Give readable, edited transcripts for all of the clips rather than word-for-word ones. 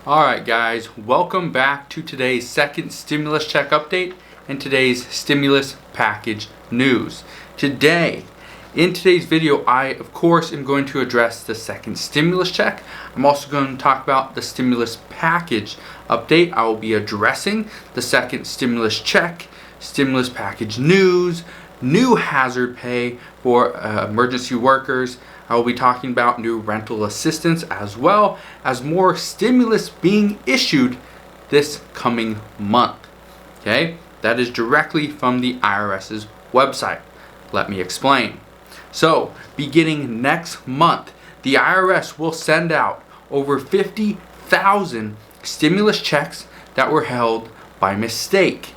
Alright guys, welcome back to today's second stimulus check update and today's stimulus package news. In today's video, I of course am going to address the second stimulus check. I'm also going to talk about the stimulus package update. I will be addressing the second stimulus check, stimulus package news, new hazard pay for emergency workers. I will be talking about new rental assistance as well as more stimulus being issued this coming month. Okay, that is directly from the IRS's website. Let me explain. So, beginning next month, the IRS will send out over 50,000 stimulus checks that were held by mistake.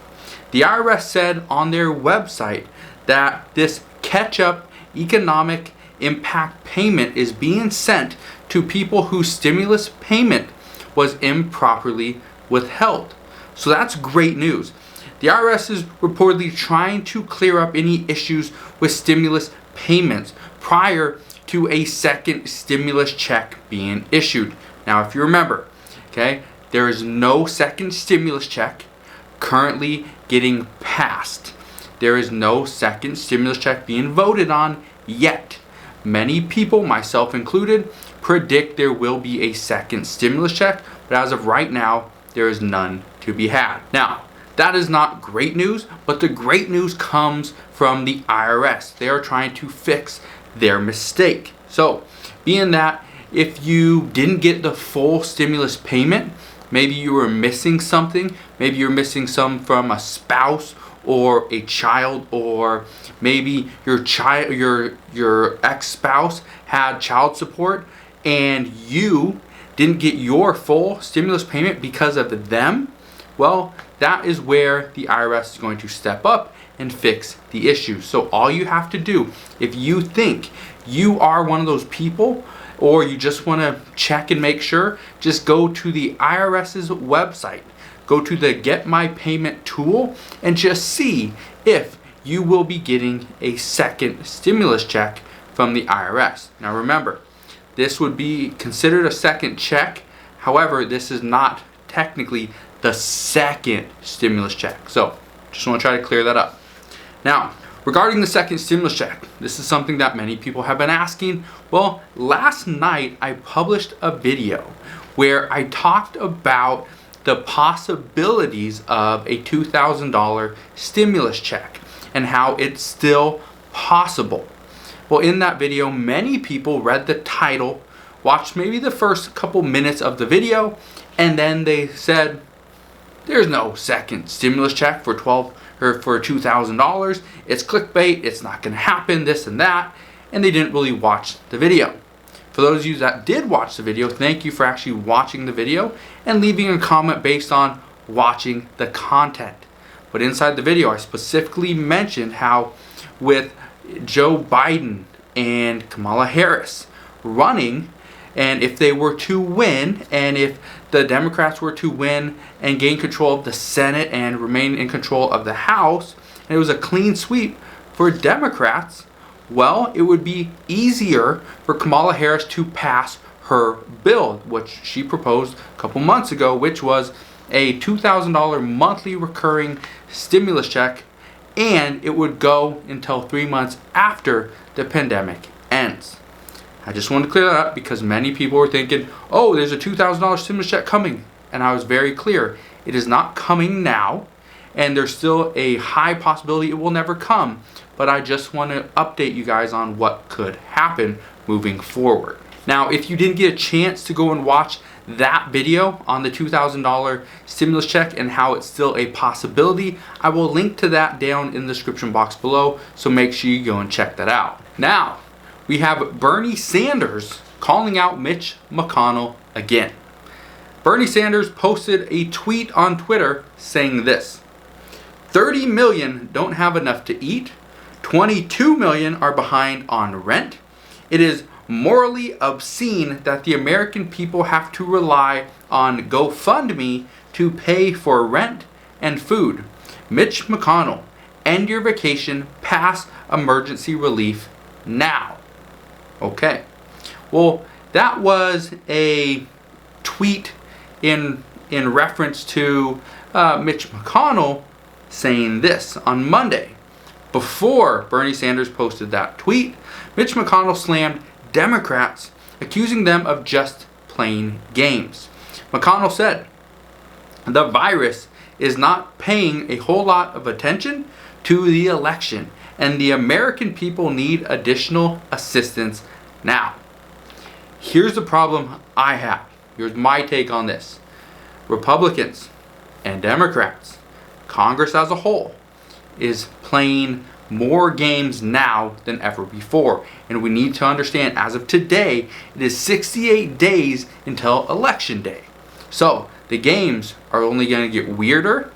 The IRS said on their website that this catch-up economic impact payment is being sent to people whose stimulus payment was improperly withheld. So that's great news. The IRS is reportedly trying to clear up any issues with stimulus payments prior to a second stimulus check being issued. Now, if you remember, okay, there is no second stimulus check currently getting passed. There is no second stimulus check being voted on yet. Many people, myself included, predict there will be a second stimulus check, but as of right now, there is none to be had. Now, that is not great news, but the great news comes from the IRS. They are trying to fix their mistake. So, being that if you didn't get the full stimulus payment, maybe you were missing something, maybe you're missing some from a spouse or a child, or maybe your ex-spouse had child support and you didn't get your full stimulus payment because of them, well, that is where the IRS is going to step up and fix the issue. So all you have to do, if you think you are one of those people or you just want to check and make sure, just go to the IRS's website. Go to the Get My Payment tool and just see if you will be getting a second stimulus check from the IRS. Now remember, this would be considered a second check. However, this is not technically the second stimulus check. So, just want to try to clear that up. Now, regarding the second stimulus check, this is something that many people have been asking. Well, last night I published a video where I talked about the possibilities of a $2,000 stimulus check and how it's still possible. Well, in that video, many people read the title, watched maybe the first couple minutes of the video, and then they said, there's no second stimulus check for $2,000. It's clickbait, it's not going to happen, this and that, and they didn't really watch the video. For those of you that did watch the video, thank you for actually watching the video and leaving a comment based on watching the content. But inside the video, I specifically mentioned how with Joe Biden and Kamala Harris running, and if they were to win, and if the Democrats were to win and gain control of the Senate and remain in control of the House, and it was a clean sweep for Democrats, well, it would be easier for Kamala Harris to pass her bill, which she proposed a couple months ago, which was a $2,000 monthly recurring stimulus check, and it would go until 3 months after the pandemic ends. I just wanted to clear that up because many people were thinking, oh, there's a $2,000 stimulus check coming. And I was very clear, it is not coming now, and there's still a high possibility it will never come. But I just want to update you guys on what could happen moving forward. Now, if you didn't get a chance to go and watch that video on the $2,000 stimulus check and how it's still a possibility, I will link to that down in the description box below, so make sure you go and check that out. Now, we have Bernie Sanders calling out Mitch McConnell again. Bernie Sanders posted a tweet on Twitter saying this: 30 million don't have enough to eat, 22 million are behind on rent. It is morally obscene that the American people have to rely on GoFundMe to pay for rent and food. Mitch McConnell, end your vacation, pass emergency relief now. Okay. Well, that was a tweet in reference to Mitch McConnell saying this on Monday. Before Bernie Sanders posted that tweet, Mitch McConnell slammed Democrats, accusing them of just playing games. McConnell said, "The virus is not paying a whole lot of attention to the election, and the American people need additional assistance now." Here's the problem I have. Here's my take on this. Republicans and Democrats, Congress as a whole, is playing more games now than ever before. And we need to understand, as of today, it is 68 days until Election Day. So the games are only going to get weirder,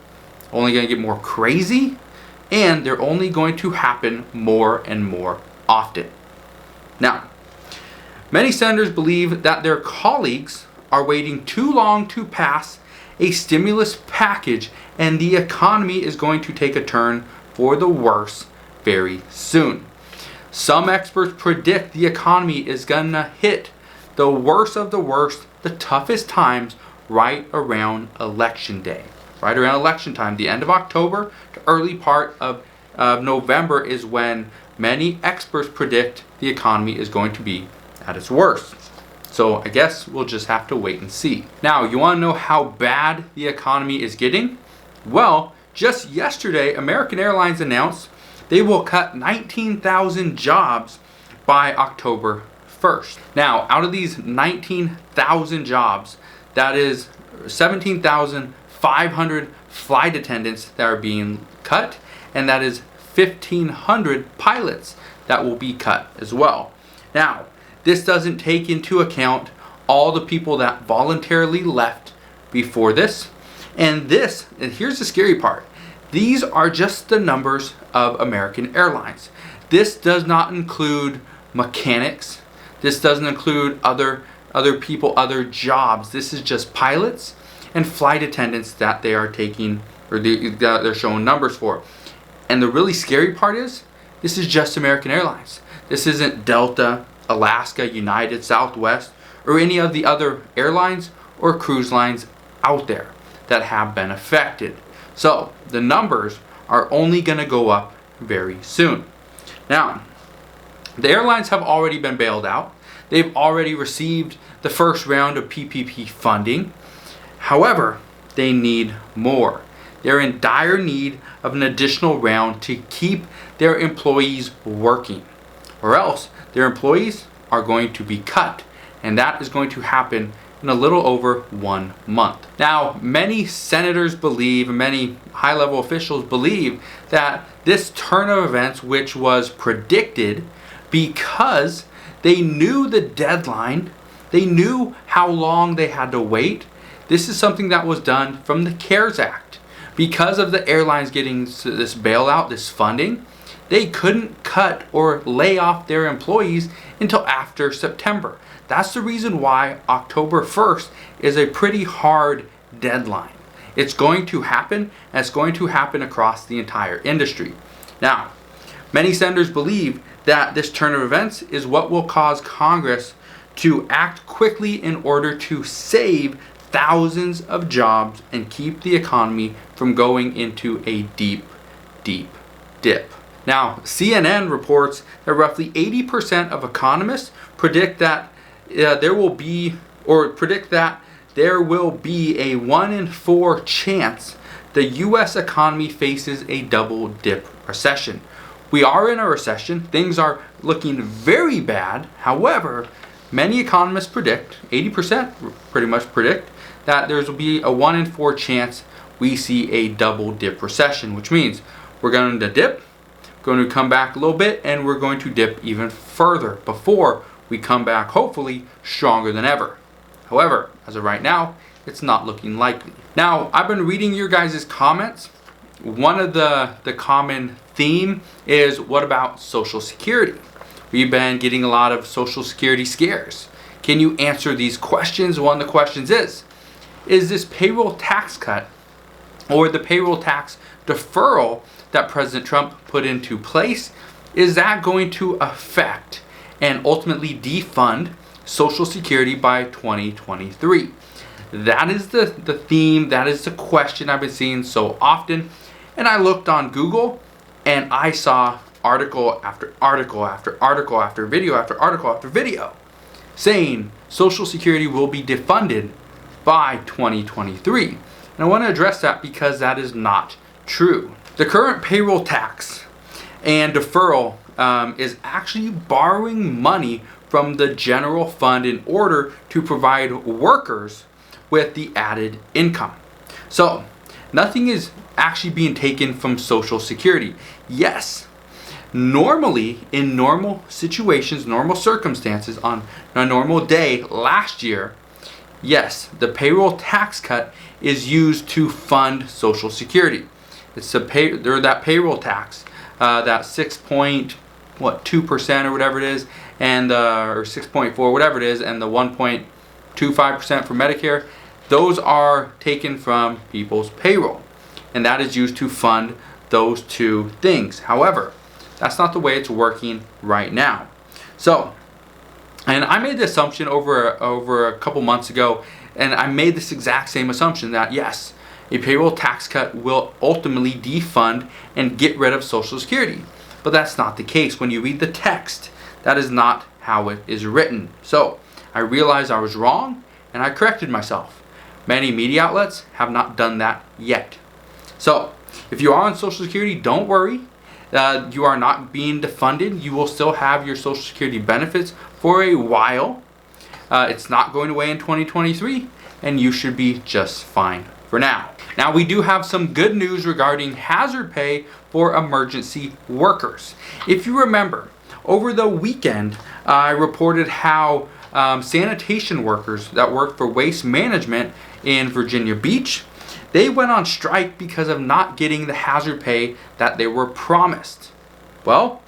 only going to get more crazy, and they're only going to happen more and more often. Now, many senators believe that their colleagues are waiting too long to pass a stimulus package, and the economy is going to take a turn for the worse very soon. Some experts predict the economy is gonna hit the worst of the worst, the toughest times right around Election Day. Right around election time, the end of October to early part of November is when many experts predict the economy is going to be at its worst. So I guess we'll just have to wait and see. Now, you want to know how bad the economy is getting? Well, just yesterday, American Airlines announced they will cut 19,000 jobs by October 1st. Now, out of these 19,000 jobs, that is 17,500 flight attendants that are being cut, and that is 1,500 pilots that will be cut as well. Now, this doesn't take into account all the people that voluntarily left before this. And here's the scary part. These are just the numbers of American Airlines. This does not include mechanics. This doesn't include other people, other jobs. This is just pilots and flight attendants that they are taking, or they're showing numbers for. And the really scary part is, this is just American Airlines. This isn't Delta, Alaska, United, Southwest, or any of the other airlines or cruise lines out there that have been affected. So the numbers are only going to go up very soon. Now, the airlines have already been bailed out. They've already received the first round of PPP funding. However, they need more. They're in dire need of an additional round to keep their employees working, or else their employees are going to be cut, and that is going to happen in a little over 1 month. Now, many senators believe, many high-level officials believe that this turn of events, which was predicted because they knew the deadline, they knew how long they had to wait. This is something that was done from the CARES Act. Because of the airlines getting this bailout, this funding, they couldn't cut or lay off their employees until after September. That's the reason why October 1st is a pretty hard deadline. It's going to happen, and it's going to happen across the entire industry. Now, many senators believe that this turn of events is what will cause Congress to act quickly in order to save thousands of jobs and keep the economy from going into a deep, deep dip. Now, CNN reports that roughly 80% of economists predict that there will be a 1 in 4 chance the U.S. economy faces a double dip recession. We are in a recession. Things are looking very bad. However, many economists predict, 80% pretty much predict, that there will be a 1 in 4 chance we see a double dip recession, which means we're going to dip, going to come back a little bit, and we're going to dip even further before we come back, hopefully stronger than ever. However, as of right now, it's not looking likely. Now, I've been reading your guys' comments. One of the common theme is, what about Social Security? We've been getting a lot of Social Security scares. Can you answer these questions? One of the questions is this payroll tax cut or the payroll tax deferral that President Trump put into place, is that going to affect and ultimately defund Social Security by 2023? That is the theme, that is the question I've been seeing so often. And I looked on Google and I saw article after article after article after video after article after video saying Social Security will be defunded by 2023. And I want to address that because that is not true. The current payroll tax and deferral is actually borrowing money from the general fund in order to provide workers with the added income. So nothing is actually being taken from Social Security. Yes, normally in normal situations, normal circumstances, on a normal day last year, yes, the payroll tax cut is used to fund Social Security. It's that payroll tax, that 6.2% or whatever it is, and or 6.4 whatever it is, and the 1.25% for Medicare. Those are taken from people's payroll, and that is used to fund those two things. However, that's not the way it's working right now. So, and I made the assumption over a couple months ago, and I made this exact same assumption that yes, a payroll tax cut will ultimately defund and get rid of Social Security. But that's not the case. When you read the text, that is not how it is written. So I realized I was wrong and I corrected myself. Many media outlets have not done that yet. So if you are on Social Security, don't worry. You are not being defunded. You will still have your Social Security benefits for a while. It's not going away in 2023, and you should be just fine for now. Now, we do have some good news regarding hazard pay for emergency workers. If you remember, over the weekend, I reported how sanitation workers that work for waste management in Virginia Beach, they went on strike because of not getting the hazard pay that they were promised. Well,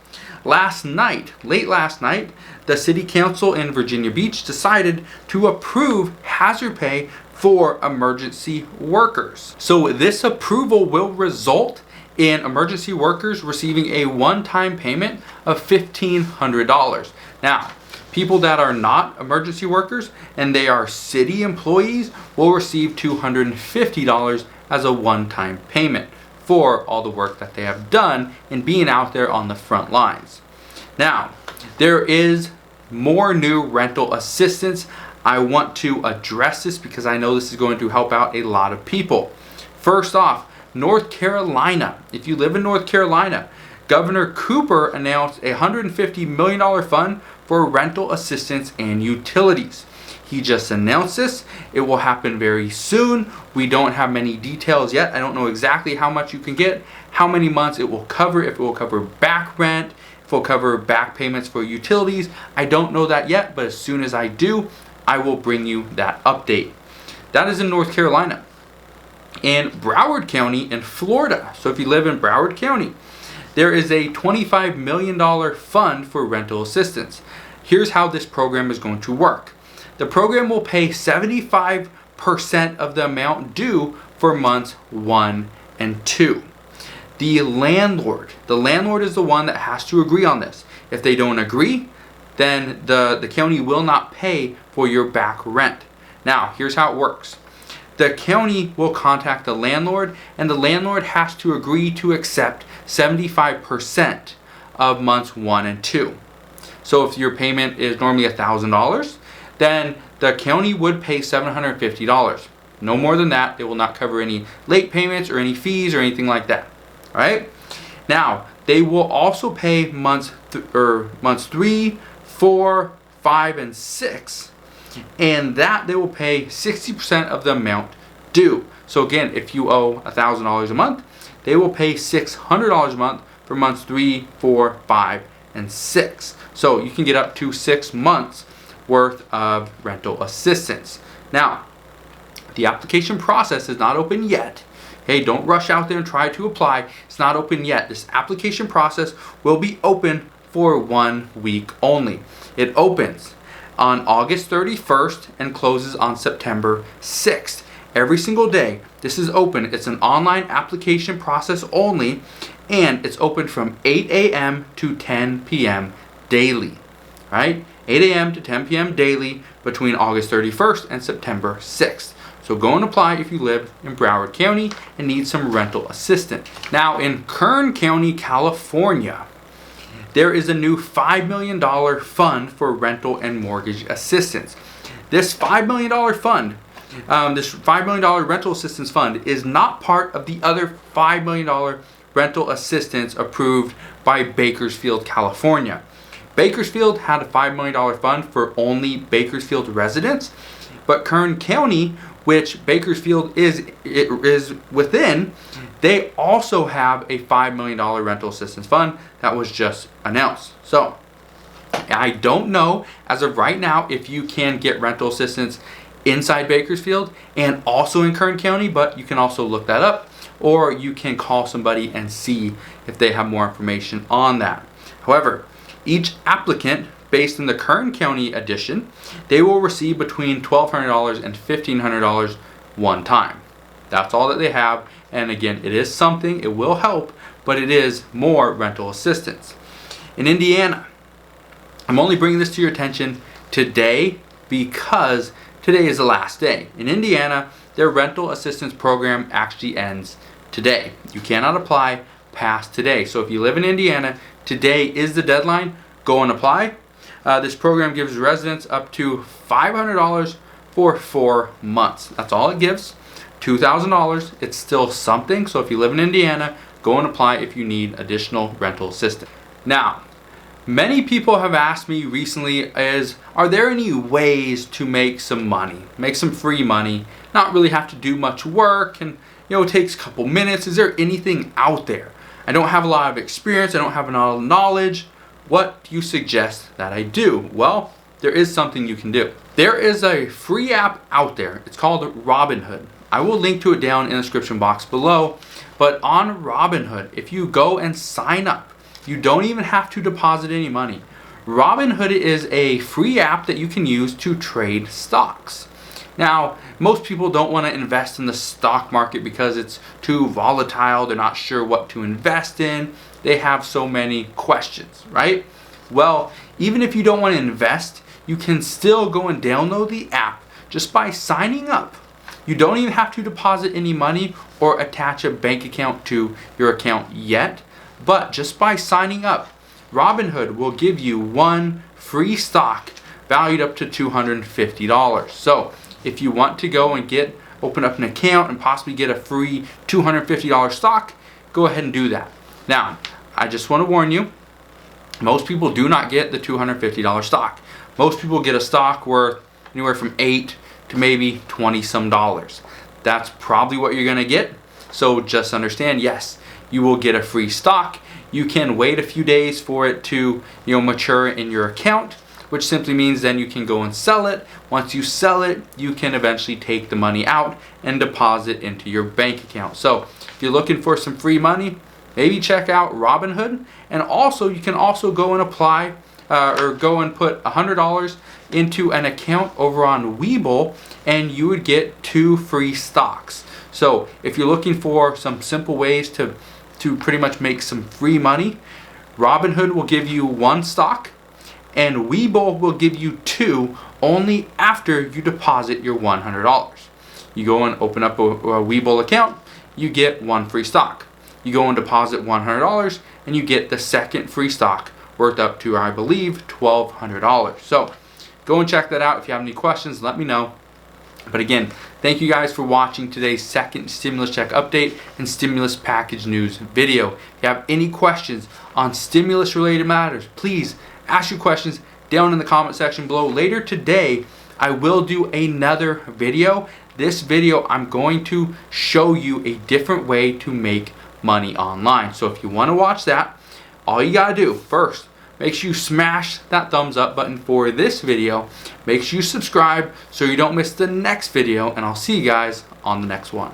late last night, the city council in Virginia Beach decided to approve hazard pay for emergency workers. So this approval will result in emergency workers receiving a one-time payment of $1,500. Now, people that are not emergency workers and they are city employees will receive $250 as a one-time payment for all the work that they have done in being out there on the front lines. Now, there is more new rental assistance. I want to address this because I know this is going to help out a lot of people. First off, North Carolina. If you live in North Carolina, Governor Cooper announced a $150 million fund for rental assistance and utilities. He just announced this. It will happen very soon. We don't have many details yet. I don't know exactly how much you can get, how many months it will cover, if it will cover back rent, if it will cover back payments for utilities. I don't know that yet, but as soon as I do, I will bring you that update. That is in North Carolina. In Broward County in Florida, so if you live in Broward County, there is a $25 million fund for rental assistance. Here's how this program is going to work. The program will pay 75% of the amount due for months 1 and 2. The landlord is the one that has to agree on this. If they don't agree, then the county will not pay for your back rent. Now, here's how it works. The county will contact the landlord, and the landlord has to agree to accept 75% of months 1 and 2. So if your payment is normally $1,000, then the county would pay $750. No more than that. They will not cover any late payments or any fees or anything like that. All right? Now, they will also pay months 3, 4, 5, and 6. And that they will pay 60% of the amount due. So again, if you owe $1,000 a month, they will pay $600 a month for months 3, 4, 5, and 6. So you can get up to 6 months worth of rental assistance. Now, the application process is not open yet. Hey, don't rush out there and try to apply. It's not open yet. This application process will be open for 1 week only. It opens on August 31st and closes on September 6th. Every single day, this is open. It's an online application process only, and it's open from 8 a.m. to 10 p.m. daily. Right? 8 a.m. to 10 p.m. daily between August 31st and September 6th. So go and apply if you live in Broward County and need some rental assistance. Now in Kern County, California, there is a new $5 million fund for rental and mortgage assistance. This $5 million fund, this $5 million rental assistance fund is not part of the other $5 million rental assistance approved by Bakersfield, California. Bakersfield had a $5 million fund for only Bakersfield residents, but Kern County, which Bakersfield is within, they also have a $5 million rental assistance fund that was just announced. So I don't know as of right now if you can get rental assistance inside Bakersfield and also in Kern County, but you can also look that up, or you can call somebody and see if they have more information on that. However, each applicant based in the Kern County edition, they will receive between $1,200 and $1,500 one time. That's all that they have, and again, it is something, it will help, but it is more rental assistance. In Indiana, I'm only bringing this to your attention today because today is the last day. In Indiana, their rental assistance program actually ends today. You cannot apply past today. So if you live in Indiana, today is the deadline. Go and apply. This program gives residents up to $500 for 4 months. That's all it gives. $2,000. It's still something. So if you live in Indiana, go and apply if you need additional rental assistance. Now, many people have asked me recently are there any ways to make some money, make some free money, not really have to do much work, and it takes a couple minutes. Is there anything out there? I don't have a lot of experience. I don't have a lot of knowledge. What do you suggest that I do? Well, there is something you can do. There is a free app out there. It's called Robinhood. I will link to it down in the description box below. But on Robinhood, if you go and sign up, you don't even have to deposit any money. Robinhood is a free app that you can use to trade stocks. Now, most people don't want to invest in the stock market because it's too volatile. They're not sure what to invest in. They have so many questions, right? Well, even if you don't want to invest, you can still go and download the app just by signing up. You don't even have to deposit any money or attach a bank account to your account yet, but just by signing up, Robinhood will give you one free stock valued up to $250. So if you want to go and open up an account and possibly get a free $250 stock, go ahead and do that. Now, I just want to warn you, most people do not get the $250 stock. Most people get a stock worth anywhere from $8 to maybe $20 some. That's probably what you're going to get. So just understand, yes, you will get a free stock. You can wait a few days for it to mature in your account, which simply means then you can go and sell it. Once you sell it, you can eventually take the money out and deposit into your bank account. So if you're looking for some free money, maybe check out Robinhood. And also, you can also go and apply or go and put $100 into an account over on Webull, and you would get 2 free stocks. So if you're looking for some simple ways to pretty much make some free money, Robinhood will give you 1 stock, and Webull will give you 2 only after you deposit your $100. You go and open up a Webull account, you get 1 free stock. You go and deposit $100, and you get the second free stock worth up to, I believe, $1,200. So go and check that out. If you have any questions, let me know. But again, thank you guys for watching today's second stimulus check update and stimulus package news video. If you have any questions on stimulus related matters, please ask your questions down in the comment section below. Later today, I will do another video. This video, I'm going to show you a different way to make money online. So if you want to watch that, all you gotta do first, make sure you smash that thumbs up button for this video. Make sure you subscribe so you don't miss the next video, and I'll see you guys on the next one.